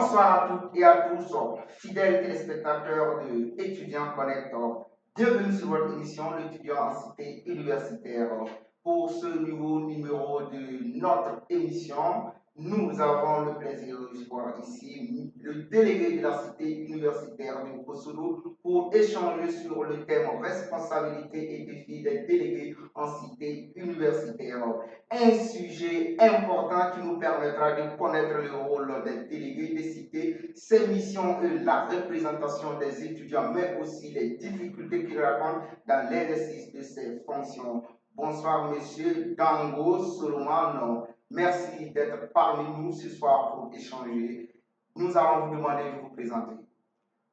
Bonsoir à toutes et à tous, fidèles téléspectateurs de Étudiants Connect. Bienvenue sur votre émission, l'étudiant en cité universitaire. Pour ce nouveau numéro de notre émission, nous avons le plaisir de voir ici le délégué de la cité universitaire de Kosovo pour échanger sur le thème responsabilité et défis des délégués en cité universitaire. Un sujet important qui nous permettra de connaître le rôle des délégués des cités, ses missions et la représentation des étudiants, mais aussi les difficultés qu'ils rencontrent dans l'exercice de ces fonctions. Bonsoir, Monsieur Dango Solomon. Merci d'être parmi nous ce soir pour échanger. Nous allons vous demander de vous présenter.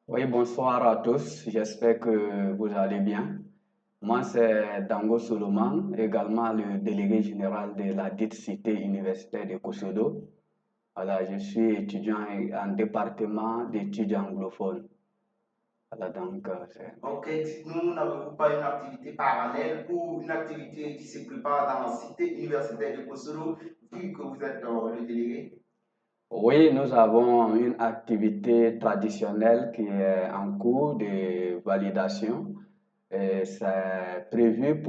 Oui, bonsoir à tous. J'espère que vous allez bien. Moi, c'est Dango Solomon, également le délégué général de la dite cité universitaire de Kosovo. Voilà, je suis étudiant en département d'études anglophones. Voilà, donc, Ok, dites-nous, n'avez-vous pas une activité parallèle ou une activité qui se prépare dans la cité universitaire de Kosovo, vu que vous êtes le délégué? Oui, nous avons une activité traditionnelle qui est en cours de validation. Et c'est prévu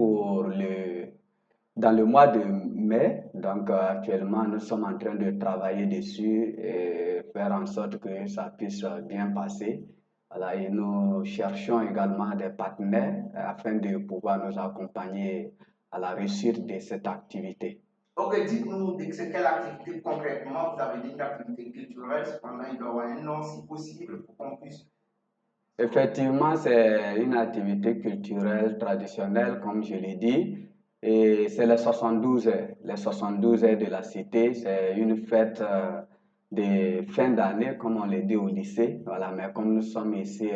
dans le mois de mai. Donc, actuellement, nous sommes en train de travailler dessus et faire en sorte que ça puisse bien passer. Voilà, et nous cherchons également des partenaires afin de pouvoir nous accompagner à la réussite de cette activité. Ok, dites-nous, c'est quelle activité concrètement vous avez dit une activité culturelle, cependant il doit y avoir un nom si possible pour qu'on puisse. Effectivement, c'est une activité culturelle traditionnelle, comme je l'ai dit, et c'est les 72 heures. Les 72 heures de la cité, c'est une fête de fin d'année, comme on le dit au lycée. Voilà, mais comme nous sommes ici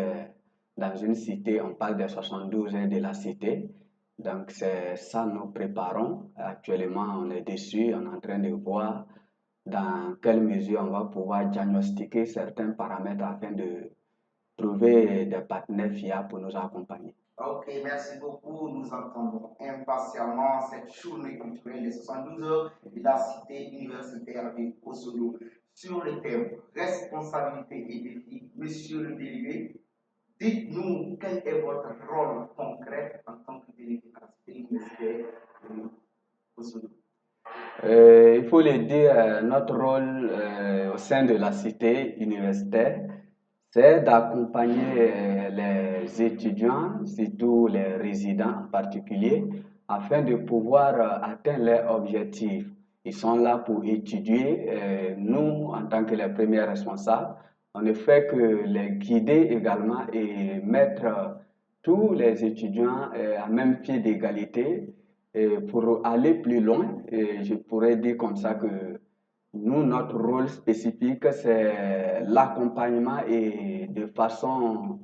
dans une cité, on parle des 72 heures de la cité. Donc, c'est ça nous préparons. Actuellement, on est dessus, on est en train de voir dans quelle mesure on va pouvoir diagnostiquer certains paramètres afin de trouver des partenaires fiables pour nous accompagner. Ok, merci beaucoup. Nous attendons impatiemment cette journée culturelle des 72 heures de la cité universitaire de Kosovo. Sur le thème responsabilité et défis, monsieur le délégué, dites-nous quel est votre rôle concret en tant que délégué à la cité universitaire de Kosovo. Il faut le dire, notre rôle au sein de la cité universitaire, c'est d'accompagner les étudiants, surtout les résidents en particulier, afin de pouvoir atteindre leurs objectifs. Ils sont là pour étudier. Nous, en tant que les premiers responsables, on ne fait que les guider également et mettre tous les étudiants à même pied d'égalité. Et pour aller plus loin, je pourrais dire comme ça que nous, notre rôle spécifique, c'est l'accompagnement et de façon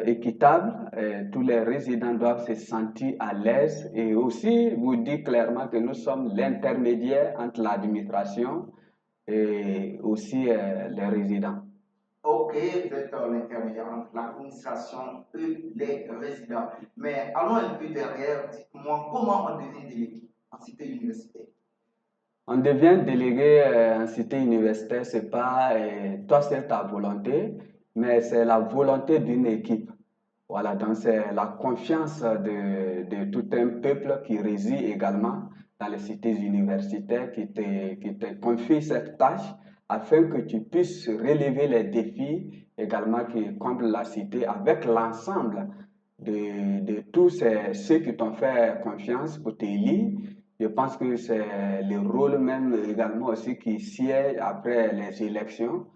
équitable. Et tous les résidents doivent se sentir à l'aise et aussi vous dire clairement que nous sommes l'intermédiaire entre l'administration et aussi les résidents. Ok, vous êtes l'intermédiaire entre l'administration et les résidents. Mais allons un peu derrière, dites-moi comment on devient délégué en cité universitaire. On devient délégué en cité universitaire, c'est pas toi seul ta volonté, mais c'est la volonté d'une équipe. Voilà, donc c'est la confiance de tout un peuple qui réside également dans les cités universitaires qui te confie cette tâche afin que tu puisses relever les défis également qui comblent la cité avec l'ensemble de tous ceux qui t'ont fait confiance pour t'élire. Je pense que c'est le rôle même également aussi qui siège après les élections.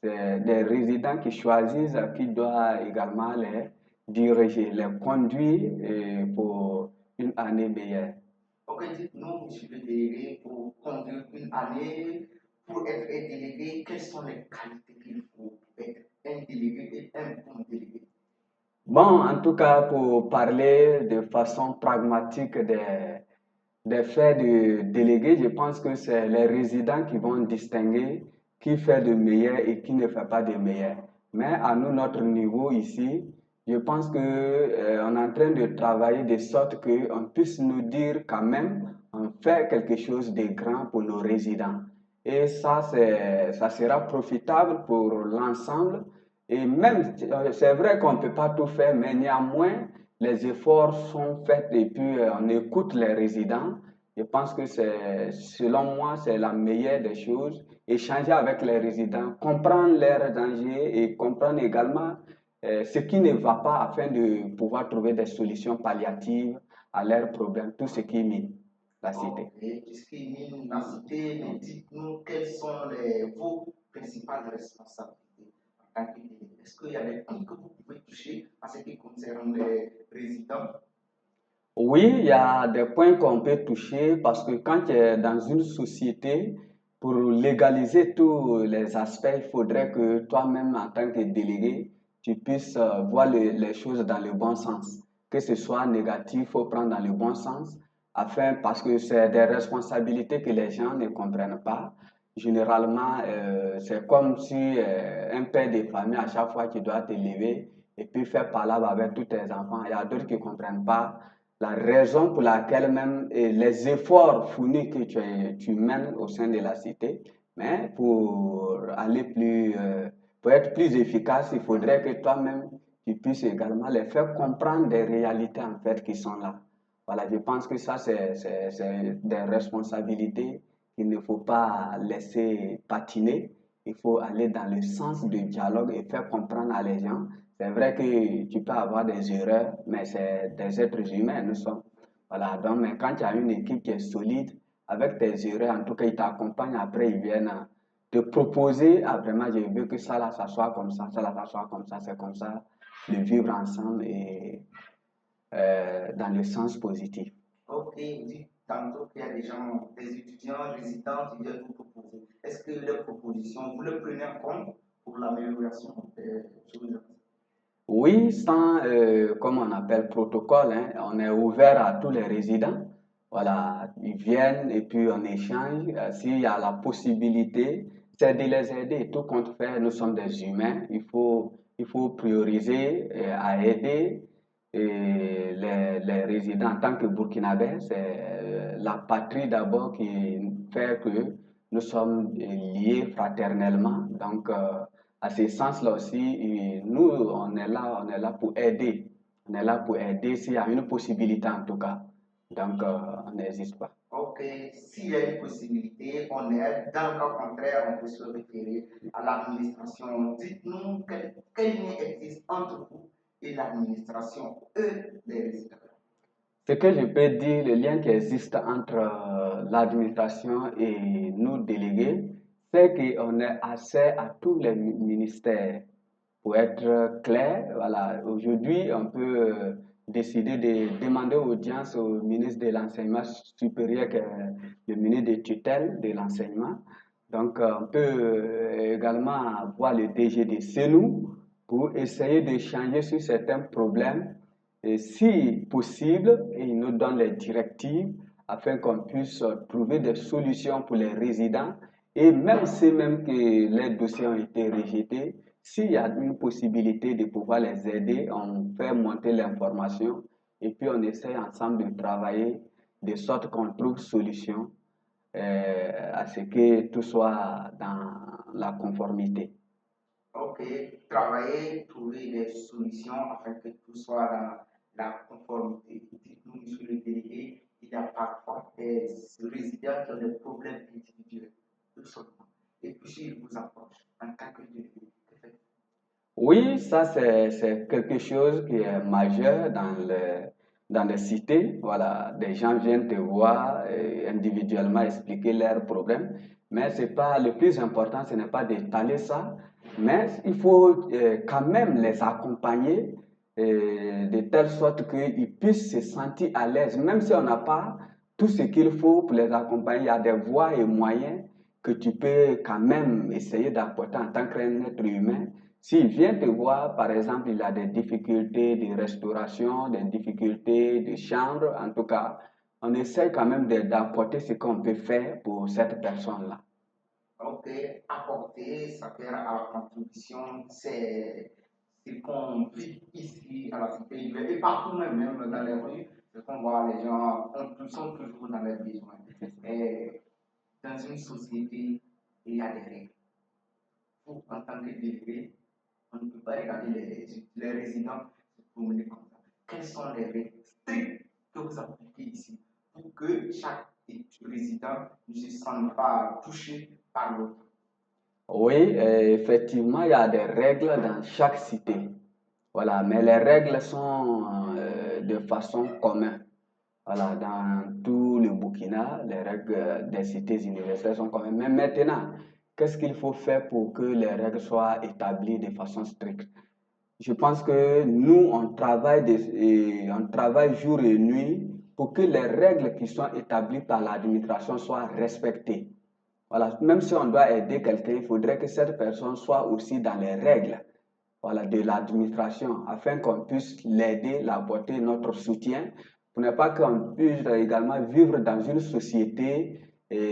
C'est des résidents qui choisissent qui doivent également les diriger, les conduire pour une année meilleure. Ok, dites-nous, monsieur le délégué, pour conduire une année, pour être un délégué, quelles sont les qualités qu'il faut pour être un délégué et un bon délégué? Bon, en tout cas, pour parler de façon pragmatique des faits de délégué, je pense que c'est les résidents qui vont distinguer qui fait de meilleur et qui ne fait pas de meilleur. Mais à nous, notre niveau ici, je pense que on est en train de travailler de sorte qu'on puisse nous dire quand même, on fait quelque chose de grand pour nos résidents. et ça sera profitable pour l'ensemble. Et même, c'est vrai qu'on ne peut pas tout faire, mais néanmoins, les efforts sont faits et puis on écoute les résidents. Je pense que selon moi, c'est la meilleure des choses. Échanger avec les résidents, comprendre leurs dangers et comprendre également ce qui ne va pas afin de pouvoir trouver des solutions palliatives à leurs problèmes, tout ce qui mine la cité. Ok, puisque mine la cité, mais dites-nous quelles sont vos principales responsabilités en tant que délégué. Est-ce qu'il y a des points que vous pouvez toucher en ce qui concerne les résidents? Oui, il y a des points qu'on peut toucher parce que quand tu es dans une société, pour légaliser tous les aspects, il faudrait que toi-même, en tant que délégué, tu puisses voir les choses dans le bon sens. Que ce soit négatif, il faut prendre dans le bon sens, parce que c'est des responsabilités que les gens ne comprennent pas. Généralement, c'est comme si un père de famille, à chaque fois, tu dois te lever et puis faire palabre avec tous tes enfants. Il y a d'autres qui ne comprennent pas la raison pour laquelle même les efforts fournis que tu mènes au sein de la cité, mais pour être plus efficace, il faudrait que toi-même, tu puisses également les faire comprendre des réalités en fait qui sont là. Voilà, je pense que ça, c'est des responsabilités qu'il ne faut pas laisser patiner. Il faut aller dans le sens du dialogue et faire comprendre à les gens. C'est vrai que tu peux avoir des erreurs, mais c'est des êtres humains, nous sommes. Voilà, donc, mais quand tu as une équipe qui est solide, avec tes erreurs, en tout cas, ils t'accompagnent après, ils viennent te proposer, ah, vraiment, je veux que ça là, ça soit comme ça là, ça soit comme ça, c'est comme ça, de vivre ensemble et dans le sens positif. Ok, vous dites tantôt qu'il y a des gens, des étudiants résidents qui viennent vous proposer. Est-ce que leurs propositions, vous les prenez en compte pour l'amélioration des choses? Oui, sans, comme on appelle, protocole, hein, on est ouvert à tous les résidents. Voilà, ils viennent et puis on échange. S'il y a la possibilité, c'est de les aider. Tout compte fait, nous sommes des humains. Il faut prioriser à aider les résidents en tant que Burkinabés. C'est la patrie d'abord qui fait que nous sommes liés fraternellement. Donc, à ce sens-là aussi, nous, on est là pour aider. On est là pour aider s'il y a une possibilité en tout cas. Donc, on n'hésite pas. Ok, s'il y a une possibilité, on aide. Dans le cas contraire, on peut se référer à l'administration. Dites-nous quel lien existe entre vous et l'administration, eux, les résidents. Ce que je peux dire, le lien qui existe entre l'administration et nous délégués, c'est qu'on a accès à tous les ministères. Pour être clair, voilà, aujourd'hui, on peut décider de demander audience au ministre de l'Enseignement supérieur, qui est le ministre de tutelle de l'enseignement. Donc, on peut également voir le DG de CENU pour essayer d'échanger sur certains problèmes. Et si possible, il nous donne les directives afin qu'on puisse trouver des solutions pour les résidents. Et même si même que les dossiers ont été rejetés, s'il y a une possibilité de pouvoir les aider, on fait monter l'information et puis on essaie ensemble de travailler de sorte qu'on trouve solution à ce que tout soit dans la conformité. Ok, travailler, trouver des solutions afin que tout soit dans la conformité. Dites-nous, monsieur le délégué, il y a parfois des résidents qui ont des problèmes individuels, tout simplement. Et puis, s'ils vous approchent en tant que délégué, que faites-vous? Oui, ça c'est quelque chose qui est majeur dans les cités. Voilà, des gens viennent te voir individuellement expliquer leurs problèmes, mais c'est pas le plus important, ce n'est pas d'étaler ça, mais il faut quand même les accompagner de telle sorte qu'ils puissent se sentir à l'aise, même si on n'a pas tout ce qu'il faut pour les accompagner. Il y a des voies et moyens que tu peux quand même essayer d'apporter en tant qu'être humain. S'il vient te voir, par exemple, il a des difficultés de restauration, des difficultés de chambre, en tout cas, on essaie quand même d'apporter ce qu'on peut faire pour cette personne-là. Ok, apporter sa pierre à la contribution, c'est ce qu'on vit ici à la cité et partout même dans les rues, ce qu'on voit, les gens sont toujours dans les besoins. Et dans une société, il y a des règles. Vous, en tant que délégué, on ne peut pas regarder les résidents se promener comme ça. Quelles sont les règles strictes que vous appliquez ici pour que chaque résident ne se sente pas touché par l'autre? Oui, effectivement, il y a des règles dans chaque cité. Voilà, mais les règles sont de façon commune. Voilà, dans tout le Burkina, les règles des cités universitaires sont communes. Mais maintenant, qu'est-ce qu'il faut faire pour que les règles soient établies de façon stricte? Je pense que nous, on travaille jour et nuit pour que les règles qui sont établies par l'administration soient respectées. Voilà, même si on doit aider quelqu'un, il faudrait que cette personne soit aussi dans les règles, voilà, de l'administration afin qu'on puisse l'aider, l'apporter notre soutien pour ne pas qu'on puisse également vivre dans une société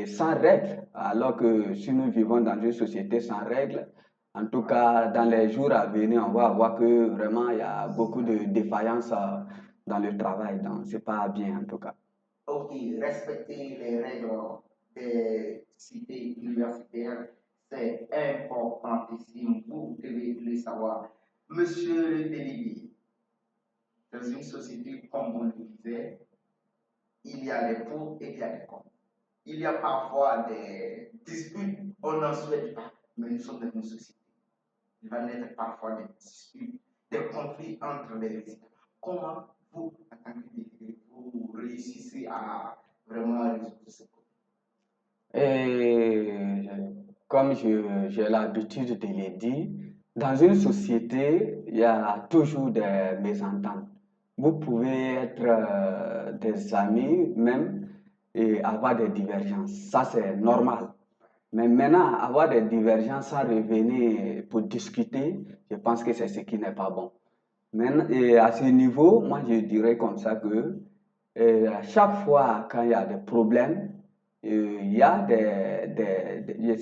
sans règles, alors que si nous vivons dans une société sans règles, en tout cas dans les jours à venir, on va voir que vraiment il y a beaucoup de défaillances dans le travail, donc c'est pas bien en tout cas. Ok, respecter les règles des cités universitaires, c'est importantissime. Vous devez le savoir. Monsieur le délégué, dans une société, comme on le disait, il y a des pour et il y a des contre. Il y a parfois des disputes, on n'en souhaite pas, mais nous sommes dans une société. Il va naître parfois des disputes, des conflits entre les résidents. Comment vous, en tant que délégué, vous réussissez à vraiment résoudre ce problème? Et comme j'ai l'habitude de le dire, dans une société, il y a toujours des mésententes. Vous pouvez être des amis même et avoir des divergences. Ça, c'est normal. Mais maintenant, avoir des divergences sans revenir pour discuter, je pense que c'est ce qui n'est pas bon. Maintenant, et à ce niveau, moi, je dirais comme ça que à chaque fois quand il y a des problèmes, il y a il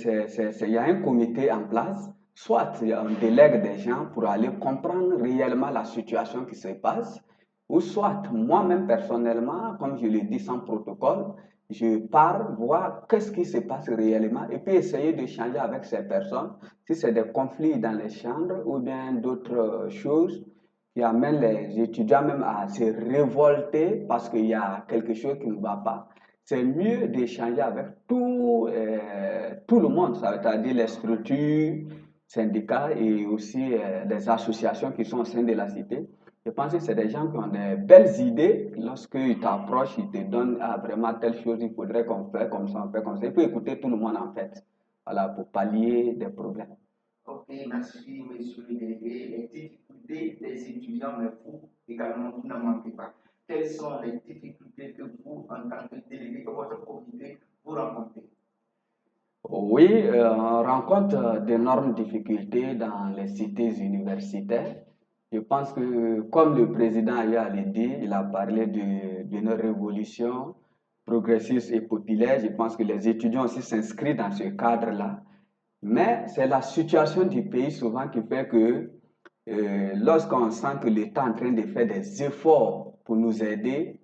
y a un comité en place, soit on délègue des gens pour aller comprendre réellement la situation qui se passe, ou soit moi-même personnellement, comme je le dis sans protocole, je pars voir qu'est-ce qui se passe réellement et puis essayer de changer avec ces personnes, si c'est des conflits dans les chambres ou bien d'autres choses qui amènent les étudiants même à se révolter parce qu'il y a quelque chose qui ne va pas. C'est mieux d'échanger avec tout le monde, c'est-à-dire les structures, syndicats et aussi les associations qui sont au sein de la cité. Je pense que c'est des gens qui ont des belles idées. Lorsqu'ils t'approchent, ils te donnent vraiment telle chose, il faudrait qu'on fait comme ça, on fait comme ça. Il faut écouter tout le monde en fait, voilà, pour pallier des problèmes. Ok, merci, monsieur le délégué. Les difficultés des étudiants, mais vous également, vous n'en manquez pas. Quelles sont les difficultés que vous, en tant que délégué, que votre comité, vous rencontrez? Oui, on rencontre d'énormes difficultés dans les cités universitaires. Je pense que, comme le président a le dit, il a parlé d'une révolution progressiste et populaire. Je pense que les étudiants aussi s'inscrivent dans ce cadre-là. Mais c'est la situation du pays souvent qui fait que lorsqu'on sent que l'État est en train de faire des efforts pour nous aider,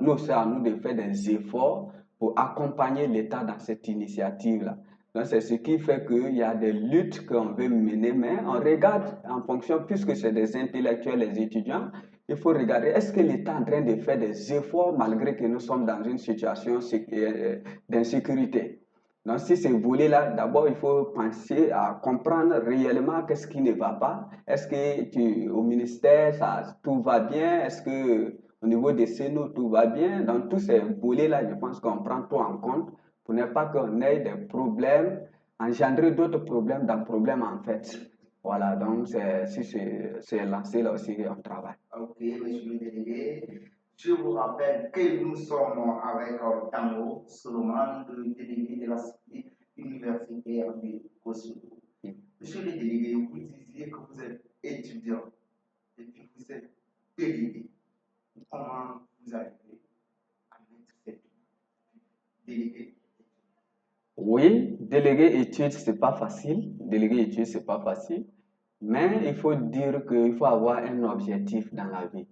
nous, c'est à nous de faire des efforts pour accompagner l'État dans cette initiative-là. Donc, c'est ce qui fait qu'il y a des luttes qu'on veut mener, mais on regarde en fonction, puisque c'est des intellectuels, les étudiants, il faut regarder, est-ce que l'État est en train de faire des efforts malgré que nous sommes dans une situation d'insécurité? Donc, si c'est volé-là, d'abord, il faut penser à comprendre réellement qu'est-ce qui ne va pas. Est-ce que au ministère, tout va bien? Est-ce que au niveau des CNO, tout va bien? Dans tous ces volets-là, je pense qu'on prend tout en compte pour ne pas qu'on ait des problèmes, engendrer d'autres problèmes dans le problème en fait. Voilà, donc c'est lancé là aussi on travaille. Ok, monsieur le délégué. Je vous rappelle que nous sommes avec Tango Solomon, le délégué de la cité universitaire de Kosovo. Monsieur le délégué, vous disiez que vous êtes étudiant et puis vous êtes délégué. Comment vous arrivez à mettre cette délégué? Oui, déléguer études, c'est pas facile. Déléguer études, c'est pas facile. Mais il faut dire qu'il faut avoir un objectif dans la vie.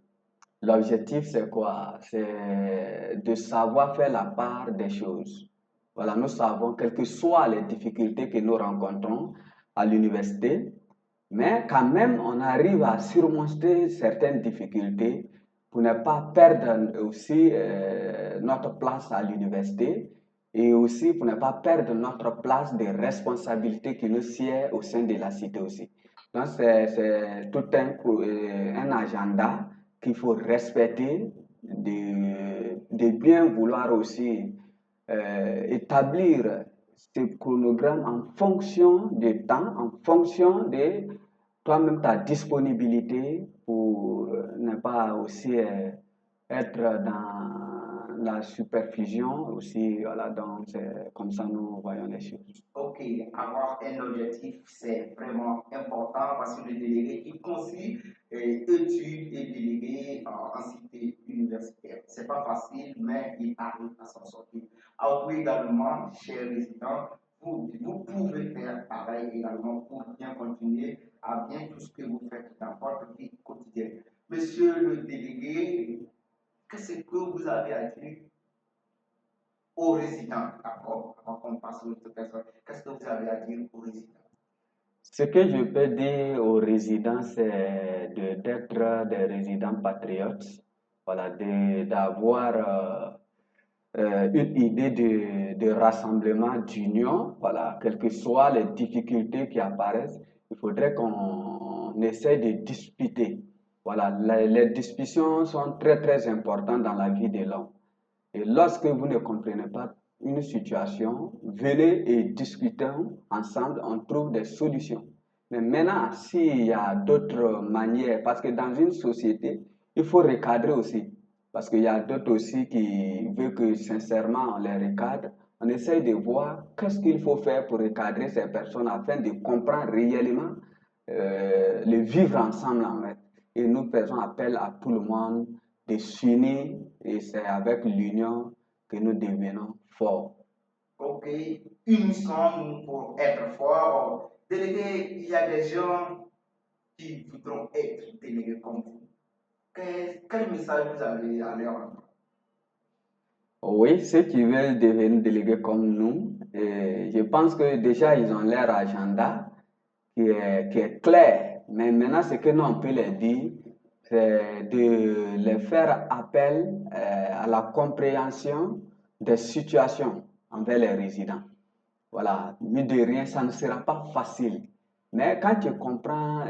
L'objectif, c'est quoi? C'est de savoir faire la part des choses. Voilà, nous savons, quelles que soient les difficultés que nous rencontrons à l'université, mais quand même, on arrive à surmonter certaines difficultés pour ne pas perdre aussi notre place à l'université et aussi pour ne pas perdre notre place de responsabilité qui nous sied au sein de la cité aussi. Donc, c'est tout un agenda qu'il faut respecter, de bien vouloir aussi établir ce chronogramme en fonction du temps, en fonction de toi-même ta disponibilité pour ne pas aussi être dans la superfusion aussi. Voilà, donc c'est comme ça nous voyons les choses. Ok, avoir un objectif, c'est vraiment important parce que le délégué, il concilie études et délégués en cité universitaire. C'est pas facile, mais il arrive à s'en sortir. Alors, vous également, chers résidents, vous pouvez faire pareil également pour bien continuer à bien tout ce que vous faites dans votre vie quotidienne. Monsieur le délégué, qu'est-ce que vous avez à dire aux résidents, d'accord? Avant qu'on passe aux autres personnes, qu'est-ce que vous avez à dire aux résidents? Ce que je peux dire aux résidents, c'est d'être des résidents patriotes, voilà, d'avoir une idée de rassemblement, d'union, voilà, quelles que soient les difficultés qui apparaissent, il faudrait qu'on essaie de discuter. Voilà, les discussions sont très très importantes dans la vie de l'homme. Et lorsque vous ne comprenez pas une situation, venez et discutons ensemble, on trouve des solutions. Mais maintenant, s'il y a d'autres manières, parce que dans une société, il faut recadrer aussi. Parce qu'il y a d'autres aussi qui veulent que sincèrement on les recadre. On essaye de voir qu'est-ce qu'il faut faire pour recadrer ces personnes afin de comprendre réellement le vivre ensemble en fait. Et nous faisons appel à tout le monde de s'unir et c'est avec l'union que nous devenons forts. Ok, unissons-nous pour être forts. Délégué, il y a des gens qui voudront être délégués comme vous. Quel message vous avez à leur endroit? Oui, ceux qui veulent devenir délégués comme nous, je pense que déjà ils ont leur agenda qui est clair. Mais maintenant, ce que nous on peut leur dire, c'est de les faire appel à la compréhension des situations envers les résidents. Voilà, mais de rien, ça ne sera pas facile. Mais quand tu comprends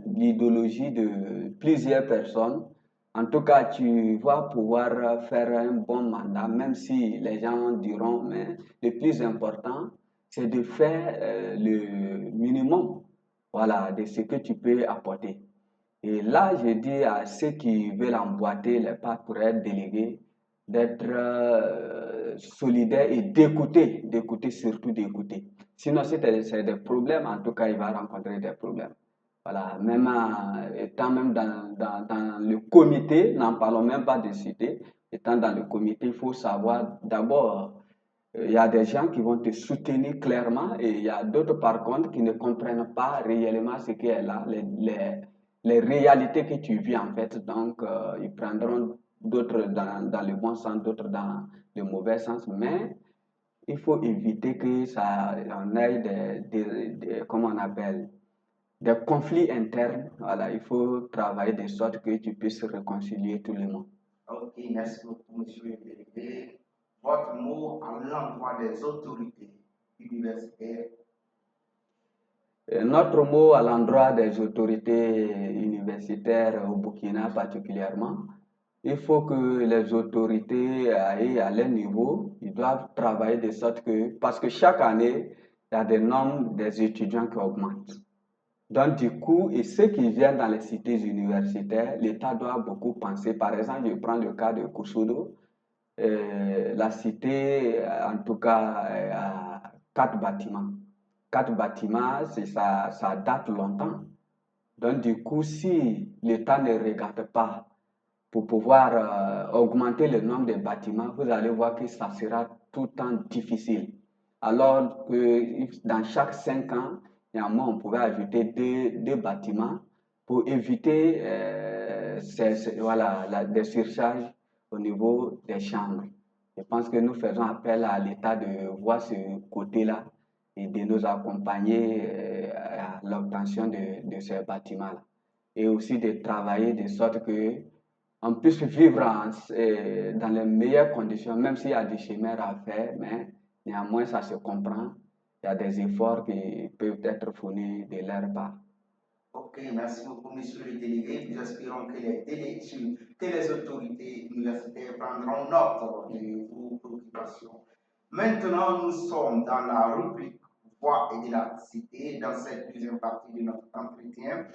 l'idéologie de plusieurs personnes, en tout cas, tu vas pouvoir faire un bon mandat, même si les gens diront, mais le plus important, c'est de faire le minimum, voilà, de ce que tu peux apporter. Et là, je dis à ceux qui veulent emboîter les pas pour être délégués, d'être solidaires et d'écouter surtout d'écouter. Sinon, si c'est des problèmes, en tout cas, il va rencontrer des problèmes. Voilà, même étant même dans le comité, n'en parlons même pas de cité, étant dans le comité, il faut savoir d'abord, il y a des gens qui vont te soutenir clairement et il y a d'autres par contre qui ne comprennent pas réellement ce qui est là, les réalités que tu vis en fait. Donc, ils prendront d'autres dans le bon sens, d'autres dans le mauvais sens, mais il faut éviter que ça en ait comment on appelle, des conflits internes. Voilà, il faut travailler de sorte que tu puisses réconcilier tout le monde. Ok, merci beaucoup, monsieur le délégué. Votre mot à l'endroit des autorités universitaires. Notre mot à l'endroit des autorités universitaires au Burkina particulièrement, il faut que les autorités aillent à leur niveau, ils doivent travailler de sorte que, parce que chaque année, il y a des nombres des étudiants qui augmentent. Donc, du coup, et ceux qui viennent dans les cités universitaires, l'État doit beaucoup penser. Par exemple, je prends le cas de Koussodo. La cité, en tout cas, a 4 bâtiments. 4 bâtiments, ça date longtemps. Donc, du coup, si l'État ne regarde pas pour pouvoir augmenter le nombre de bâtiments, vous allez voir que ça sera tout le temps difficile. Alors que dans chaque 5 ans, néanmoins, on pouvait ajouter deux bâtiments pour éviter voilà, des surcharges au niveau des chambres. Je pense que nous faisons appel à l'État de voir ce côté-là et de nous accompagner à l'obtention de ces bâtiments-là. Et aussi de travailler de sorte que on puisse vivre dans les meilleures conditions, même s'il y a des chemins à faire, mais néanmoins ça se comprend. Il y a des efforts qui peuvent être fournis de leur part. Ok, merci beaucoup, monsieur le délégué. Nous espérons que que les autorités universitaires prendront note de vos préoccupations. Maintenant, nous sommes dans la rubrique Voix et de la cité. Dans cette deuxième partie de notre entretien,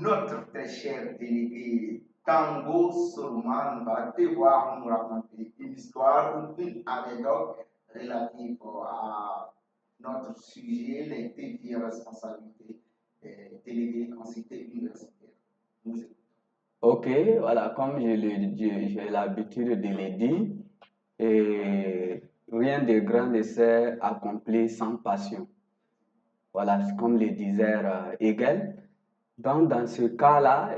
notre très cher délégué Tango Solman va devoir nous raconter une histoire ou une anecdote relative à notre sujet, les défis et responsabilités délégués en cité universitaire. Nous écoutons. Ok, voilà, comme j'ai l'habitude de le dire, et rien de grand ne s'est accompli sans passion. Voilà, comme le disait Hegel. Donc, dans ce cas-là,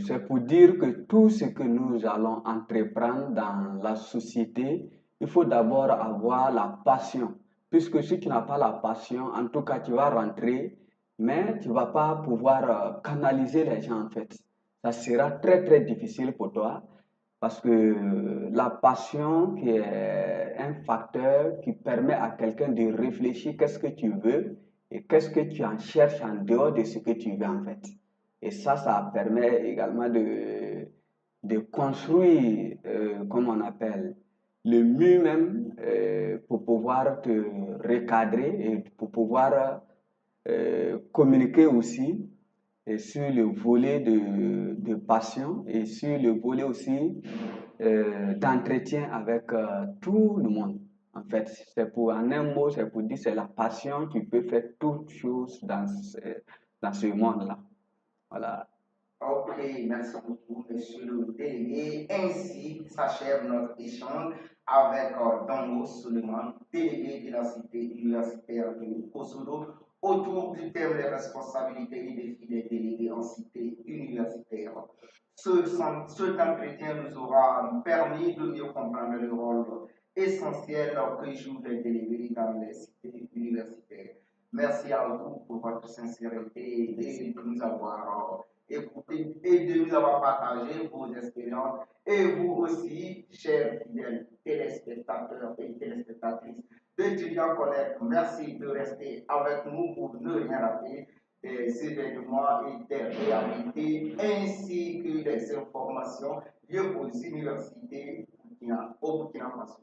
c'est pour dire que tout ce que nous allons entreprendre dans la société, il faut d'abord avoir la passion. Puisque si tu n'as pas la passion, en tout cas, tu vas rentrer, mais tu ne vas pas pouvoir canaliser les gens en fait. Ça sera très, très difficile pour toi parce que la passion qui est un facteur qui permet à quelqu'un de réfléchir qu'est-ce que tu veux et qu'est-ce que tu en cherches en dehors de ce que tu veux en fait. Et ça permet également de construire, comme on appelle, le mur même pour pouvoir te recadrer et pour pouvoir communiquer aussi et sur le volet de passion et sur le volet aussi d'entretien avec tout le monde. En fait, c'est pour, en un mot, c'est pour dire c'est la passion qui peut faire toutes choses dans ce monde-là. Voilà. Ok, merci beaucoup, monsieur le délégué. Ainsi s'achève notre échange avec Dango Suleiman, délégué de la cité universitaire de Kosovo, autour du thème des responsabilités et défis des délégués en cité universitaire. Cet entretien nous aura permis de mieux comprendre le rôle essentiel que jouent les délégués dans les cités universitaires. Merci à vous pour votre sincérité et de nous avoir écouté et de nous avoir partagé vos expériences. Et vous aussi, chers fidèles téléspectateurs et téléspectatrices d'étudiants collègues, merci de rester avec nous pour ne rien rater des événements et des réalités ainsi que des informations liées aux universités au Burkina Faso.